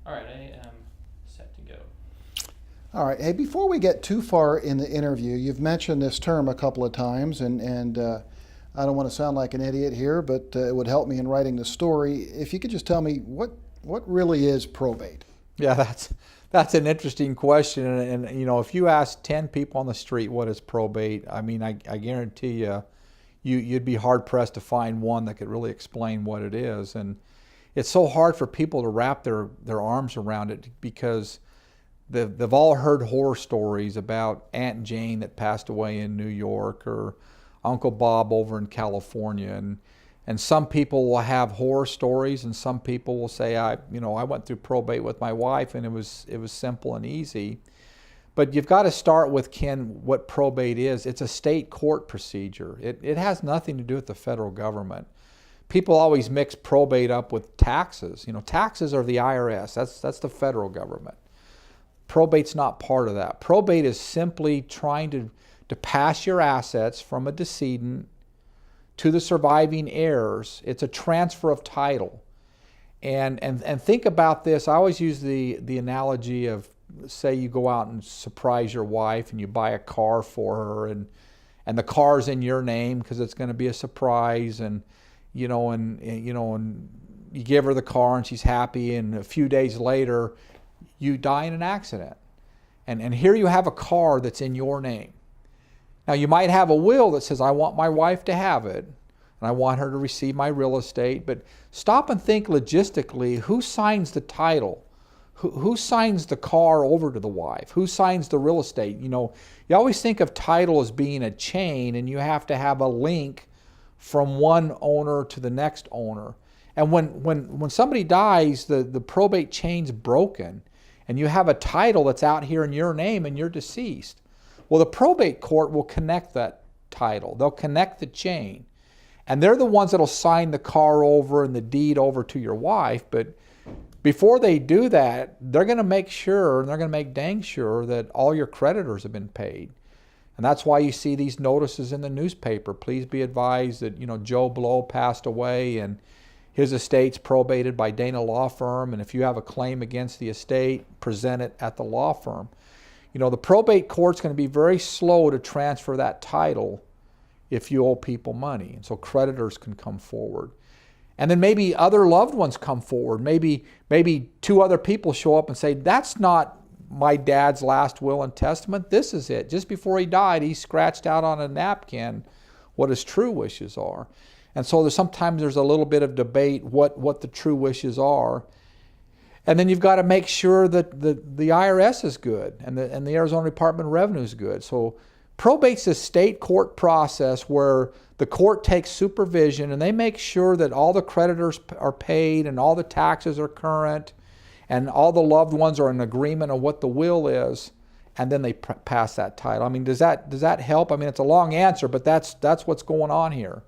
All right, I am set to go. All right. Hey, before we get too far in the interview, you've mentioned this term a couple of times, and I don't want to sound like an idiot here, but it would help me in writing the story. If you could just tell me what really is probate? Yeah, that's an interesting question, and you know, if you ask 10 people on the street what is probate, I mean, I guarantee you'd be hard pressed to find one that could really explain what it is, and it's so hard for people to wrap their arms around it because they've all heard horror stories about Aunt Jane that passed away in New York or Uncle Bob over in California, and some people will have horror stories, and some people will say, I went through probate with my wife, and it was simple and easy. But you've got to start with, what probate is. It's a state court procedure. It has nothing to do with the federal government. People always mix probate up with taxes. You know, taxes are the IRS. That's the federal government. Probate's not part of that. Probate is simply trying to pass your assets from a decedent to the surviving heirs. It's a transfer of title. And think about this. I always use the analogy of, say you go out and surprise your wife and you buy a car for her, and the car's in your name because it's going to be a surprise, and you give her the car and she's happy, and a few days later you die in an accident. And here you have a car that's in your name. Now, you might have a will that says, I want my wife to have it, and I want her to receive my real estate. But stop and think logistically, who signs the title? Who signs the car over to the wife? Who signs the real estate? You know, you always think of title as being a chain, and you have to have a link from one owner to the next owner. And when somebody dies, the probate chain's broken, and you have a title that's out here in your name and you're deceased. Well, the probate court will connect that title. They'll connect the chain. And they're the ones that'll sign the car over and the deed over to your wife. But before they do that, they're going to make sure, and they're going to make dang sure, that all your creditors have been paid. And that's why you see these notices in the newspaper. Please be advised that, Joe Blow passed away and his estate's probated by Dana Law Firm. And if you have a claim against the estate, present it at the law firm. The probate court's going to be very slow to transfer that title if you owe people money. And so creditors can come forward. And then maybe other loved ones come forward. Maybe two other people show up and say, that's not my dad's last will and testament. This is it. Just before he died, he scratched out on a napkin what his true wishes are. And so sometimes there's a little bit of debate what the true wishes are. And then you've got to make sure that the IRS is good and the Arizona Department of Revenue is good. So probate's a state court process where the court takes supervision and they make sure that all the creditors are paid and all the taxes are current and all the loved ones are in agreement on what the will is, and then they pass that title. I mean, does that help? I mean, it's a long answer, but that's what's going on here.